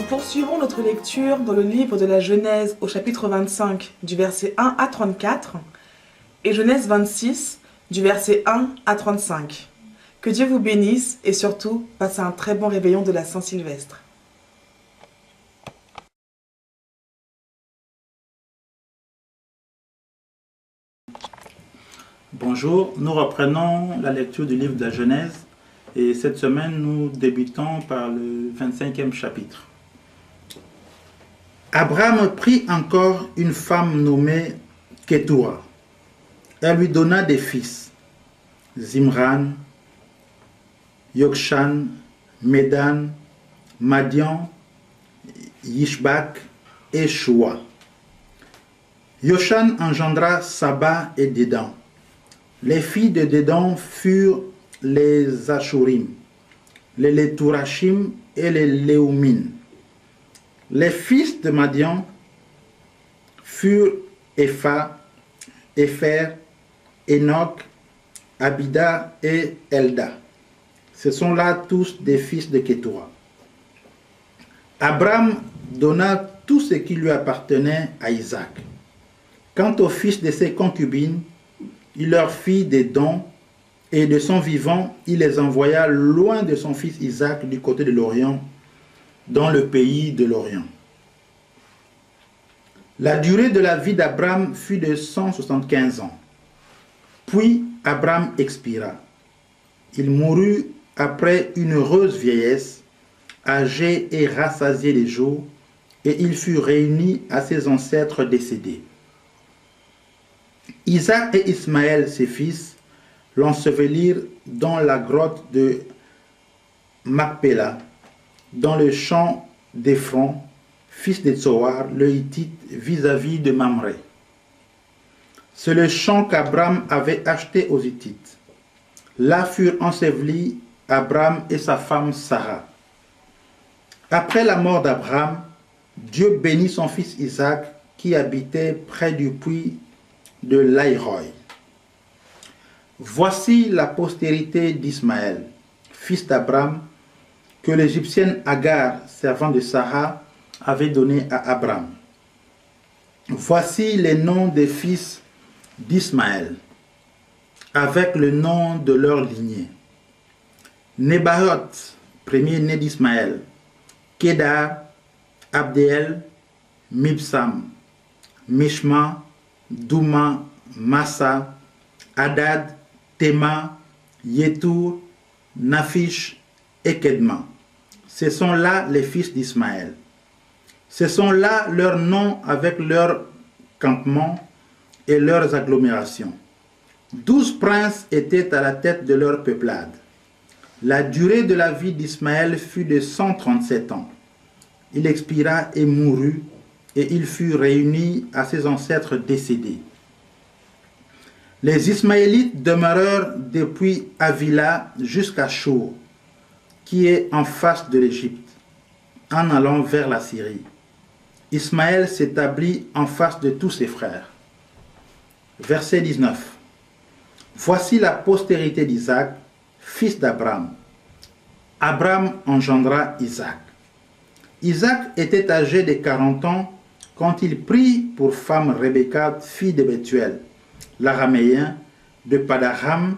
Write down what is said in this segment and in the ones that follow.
poursuivons notre lecture dans le livre de la Genèse au chapitre 25 du verset 1 à 34 et Genèse 26 du verset 1 à 35. Que Dieu vous bénisse et surtout passez un très bon réveillon de la Saint-Sylvestre. Bonjour, nous reprenons la lecture du livre de la Genèse et cette semaine nous débutons par le 25e chapitre. Abraham prit encore une femme nommée Ketura. Elle lui donna des fils, Zimran, Yokshan, Médan, Madian, Yishbak et Shua. Yokshan engendra Saba et Dédan. Les filles de Dédan furent les Ashurim, les Leturashim et les Léumines. Les fils de Madian furent Épha, Épher, Enoch, Abida et Elda. Ce sont là tous des fils de Ketura. Abraham donna tout ce qui lui appartenait à Isaac. Quant aux fils de ses concubines, il leur fit des dons et de son vivant, il les envoya loin de son fils Isaac du côté de l'Orient, dans le pays de l'Orient. La durée de la vie d'Abraham fut de 175 ans. Puis Abraham expira. Il mourut après une heureuse vieillesse, âgé et rassasié des jours, et il fut réuni à ses ancêtres décédés. Isaac et Ismaël, ses fils, l'ensevelirent dans la grotte de Macpéla, dans le champ d'Éphron, fils de Tsoar, le Hittite, vis-à-vis de Mamré. C'est le champ qu'Abraham avait acheté aux Hittites. Là furent ensevelis Abraham et sa femme Sarah. Après la mort d'Abraham, Dieu bénit son fils Isaac qui habitait près du puits de Laïroï. Voici la postérité d'Ismaël, fils d'Abraham, que l'Égyptienne Agar, servante de Sarah, avait donné à Abraham. Voici les noms des fils d'Ismaël, avec le nom de leur lignée. Nebaïot, premier-né d'Ismaël, Kédar, Abdéel, Mibsam, Mishma, Douma, Massa, Hadad, Théma, Yétour, Nafish et Kedma. Ce sont là les fils d'Ismaël. Ce sont là leurs noms avec leurs campements et leurs agglomérations. 12 princes étaient à la tête de leur peuplade. La durée de la vie d'Ismaël fut de 137 ans. Il expira et mourut, et il fut réuni à ses ancêtres décédés. Les Ismaélites demeurèrent depuis Avila jusqu'à Chour, qui est en face de l'Égypte, en allant vers la Syrie. Ismaël s'établit en face de tous ses frères. Verset 19. Voici la postérité d'Isaac, fils d'Abraham. Abraham engendra Isaac. Isaac était âgé de 40 ans quand il prit pour femme Rebecca, fille de Bethuel, l'araméen, de Padaram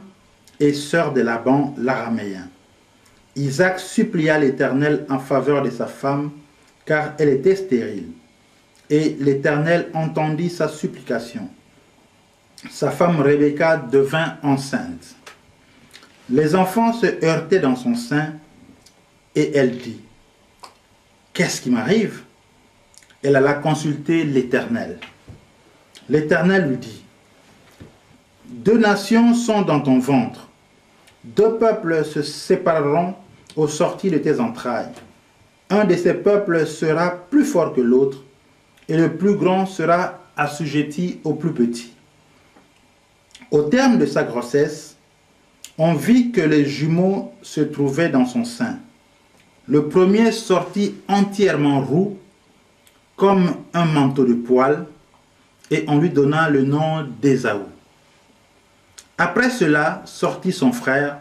et sœur de Laban, l'araméen. Isaac supplia l'Éternel en faveur de sa femme, car elle était stérile. Et l'Éternel entendit sa supplication. Sa femme Rebecca devint enceinte. Les enfants se heurtaient dans son sein, et elle dit, « Qu'est-ce qui m'arrive ?» Elle alla consulter l'Éternel. L'Éternel lui dit, « 2 nations sont dans ton ventre. 2 peuples se sépareront au sortir de tes entrailles. Un de ces peuples sera plus fort que l'autre, et le plus grand sera assujetti au plus petit. » Au terme de sa grossesse, on vit que les jumeaux se trouvaient dans son sein. Le premier sortit entièrement roux, comme un manteau de poil, et on lui donna le nom d'Ésaü. Après cela sortit son frère,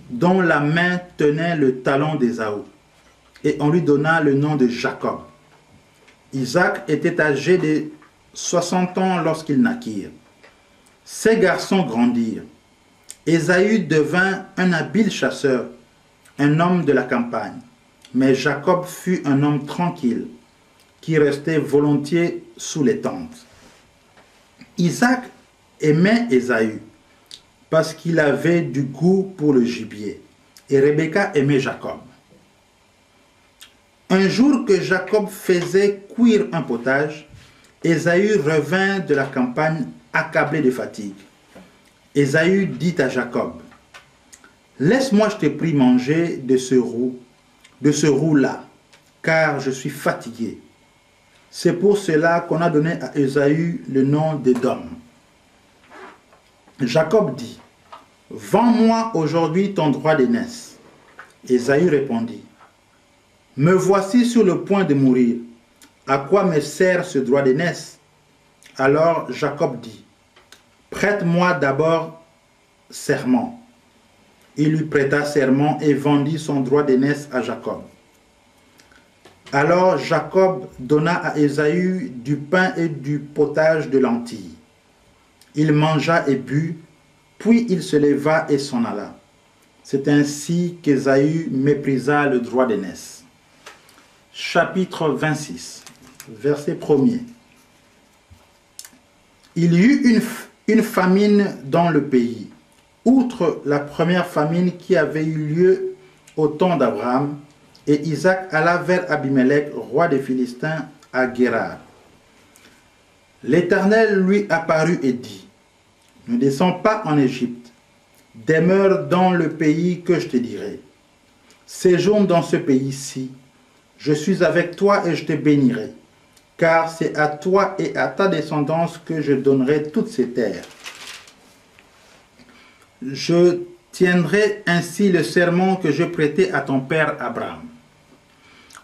dont la main tenait le talon d'Ésaü. et on lui donna le nom de Jacob. Isaac était âgé de 60 ans lorsqu'ils naquirent. Ces garçons grandirent. Ésaü devint un habile chasseur, un homme de la campagne. Mais Jacob fut un homme tranquille, qui restait volontiers sous les tentes. Isaac aimait Ésaü, parce qu'il avait du goût pour le gibier, et Rebecca aimait Jacob. Un jour que Jacob faisait cuire un potage, Ésaü revint de la campagne accablé de fatigue. Ésaü dit à Jacob, « Laisse-moi, je te prie, manger de ce roux-là, car je suis fatigué. » C'est pour cela qu'on a donné à Ésaü le nom d'Édom. Jacob dit, « Vends-moi aujourd'hui ton droit d'aînesse. » Ésaü répondit, « Me voici sur le point de mourir. À quoi me sert ce droit d'aînesse? » Alors Jacob dit, « Prête-moi d'abord serment. » Il lui prêta serment et vendit son droit d'aînesse à Jacob. Alors Jacob donna à Ésaü du pain et du potage de lentilles. Il mangea et but, puis il se leva et s'en alla. C'est ainsi qu'Ésaü méprisa le droit d'aînesse. Chapitre 26, verset 1er. Il y eut une famine dans le pays, outre la première famine qui avait eu lieu au temps d'Abraham, et Isaac alla vers Abimelech, roi des Philistins, à Guérar. L'Éternel lui apparut et dit, « Ne descends pas en Égypte, demeure dans le pays que je te dirai. Séjourne dans ce pays-ci, je suis avec toi et je te bénirai, car c'est à toi et à ta descendance que je donnerai toutes ces terres. Je tiendrai ainsi le serment que je prêtai à ton père Abraham.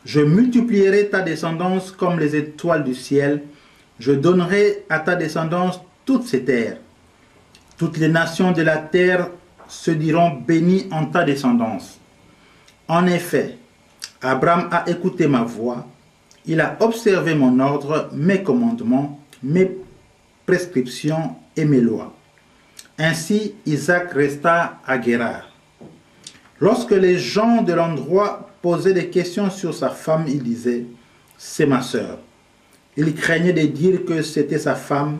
Je multiplierai ta descendance comme les étoiles du ciel, je donnerai à ta descendance toutes ces terres. Toutes les nations de la terre se diront bénies en ta descendance. En effet, Abraham a écouté ma voix, il a observé mon ordre, mes commandements, mes prescriptions et mes lois. Ainsi, Isaac resta à Guérar. Lorsque les gens de l'endroit posaient des questions sur sa femme, il disait, « C'est ma sœur. » Il craignait de dire que c'était sa femme,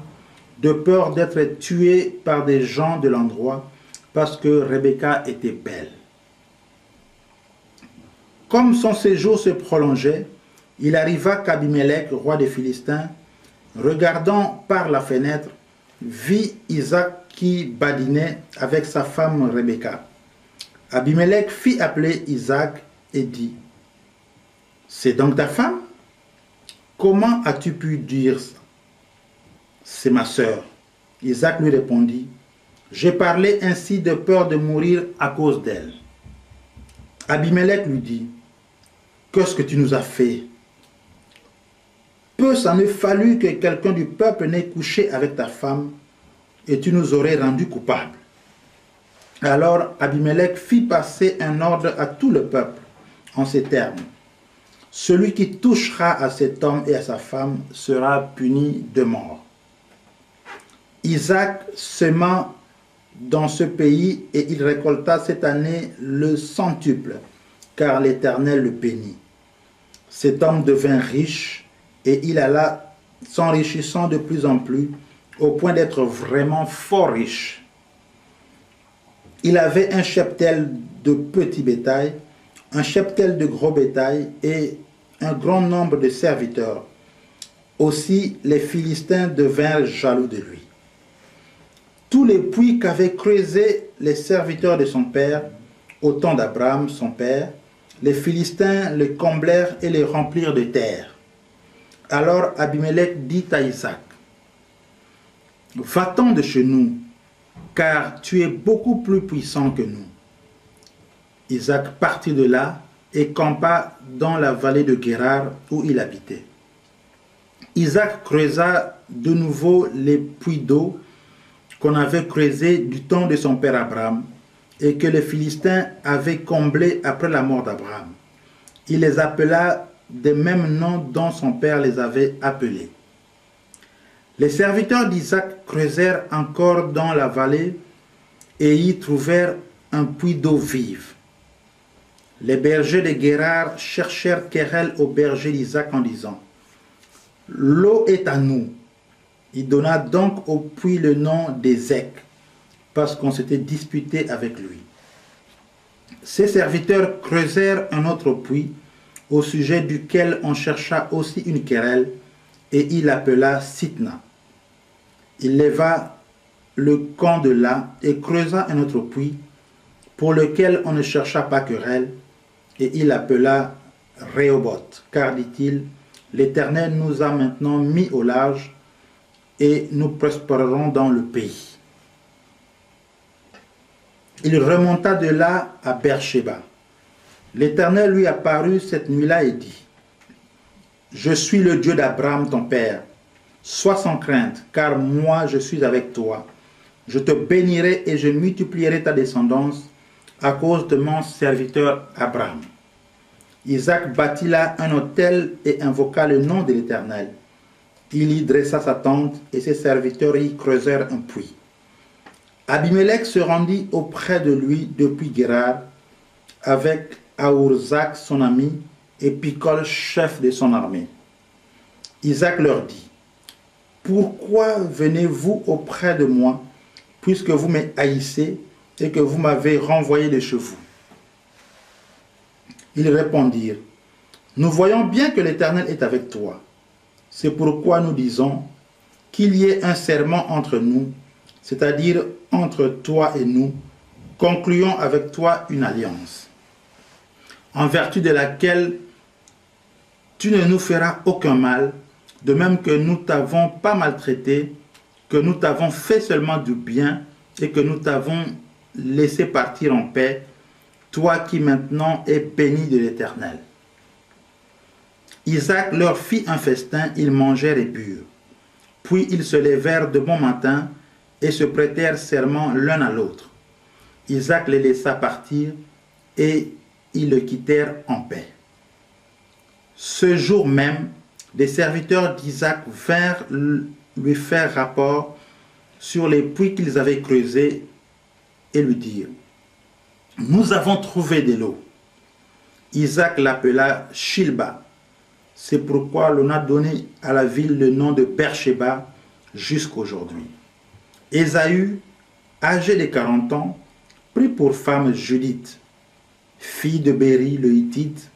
de peur d'être tué par des gens de l'endroit, parce que Rebecca était belle. Comme son séjour se prolongeait, il arriva qu'Abimelech, roi des Philistins, regardant par la fenêtre, vit Isaac qui badinait avec sa femme Rebecca. Abimelech fit appeler Isaac et dit, « C'est donc ta femme? Comment as-tu pu dire ça? » « C'est ma sœur. » Isaac lui répondit, « J'ai parlé ainsi de peur de mourir à cause d'elle. » Abimelech lui dit, « Qu'est-ce que tu nous as fait? Peu s'en est fallu que quelqu'un du peuple n'ait couché avec ta femme, et tu nous aurais rendus coupables. » Alors Abimelech fit passer un ordre à tout le peuple en ces termes. « Celui qui touchera à cet homme et à sa femme sera puni de mort. » Isaac sema dans ce pays et il récolta cette année le centuple, car l'Éternel le bénit. Cet homme devint riche et il alla s'enrichissant de plus en plus, au point d'être vraiment fort riche. Il avait un cheptel de petit bétail, un cheptel de gros bétail et un grand nombre de serviteurs. Aussi les Philistins devinrent jaloux de lui. Tous les puits qu'avaient creusés les serviteurs de son père, au temps d'Abraham, son père, les Philistins les comblèrent et les remplirent de terre. Alors Abimelech dit à Isaac, « Va-t'en de chez nous, car tu es beaucoup plus puissant que nous. » Isaac partit de là et campa dans la vallée de Guérar où il habitait. Isaac creusa de nouveau les puits d'eau qu'on avait creusés du temps de son père Abraham et que les Philistins avaient comblés après la mort d'Abraham. Il les appela des mêmes noms dont son père les avait appelés. Les serviteurs d'Isaac creusèrent encore dans la vallée et y trouvèrent un puits d'eau vive. Les bergers de Guérar cherchèrent querelle aux bergers d'Isaac en disant « L'eau est à nous ». Il donna donc au puits le nom d'Ézek, parce qu'on s'était disputé avec lui. Ses serviteurs creusèrent un autre puits, au sujet duquel on chercha aussi une querelle, et il l'appela Sitna. Il leva le camp de là et creusa un autre puits, pour lequel on ne chercha pas querelle, et il l'appela Rehoboth, car, dit-il, l'Éternel nous a maintenant mis au large, et nous prospérerons dans le pays. Il remonta de là à Beersheba. L'Éternel lui apparut cette nuit-là et dit, « Je suis le Dieu d'Abraham ton père. Sois sans crainte, car moi je suis avec toi. Je te bénirai et je multiplierai ta descendance à cause de mon serviteur Abraham. » Isaac bâtit là un autel et invoqua le nom de l'Éternel. Il y dressa sa tente et ses serviteurs y creusèrent un puits. Abimelech se rendit auprès de lui depuis Guérar avec Aourzak son ami et Picol chef de son armée. Isaac leur dit, « Pourquoi venez-vous auprès de moi puisque vous me haïssez et que vous m'avez renvoyé de chez vous ?» Ils répondirent, « Nous voyons bien que l'Éternel est avec toi. C'est pourquoi nous disons qu'il y ait un serment entre nous, c'est-à-dire entre toi et nous, concluons avec toi une alliance, en vertu de laquelle tu ne nous feras aucun mal, de même que nous t'avons pas maltraité, que nous t'avons fait seulement du bien et que nous t'avons laissé partir en paix, toi qui maintenant es béni de l'Éternel. » Isaac leur fit un festin, ils mangèrent et burent. Puis ils se levèrent de bon matin et se prêtèrent serment l'un à l'autre. Isaac les laissa partir et ils le quittèrent en paix. Ce jour même, des serviteurs d'Isaac vinrent lui faire rapport sur les puits qu'ils avaient creusés et lui dirent, « Nous avons trouvé de l'eau. » Isaac l'appela Shilba. C'est pourquoi l'on a donné à la ville le nom de Beersheba jusqu'aujourd'hui. Ésaü, âgé de 40 ans, prit pour femme Judith, fille de Béri le Hittite,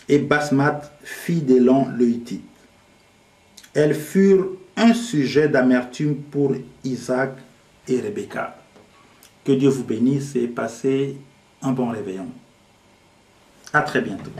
et Basmat, fille d'Élon le Hittite. Elles furent un sujet d'amertume pour Isaac et Rebecca. Que Dieu vous bénisse et passez un bon réveillon. À très bientôt.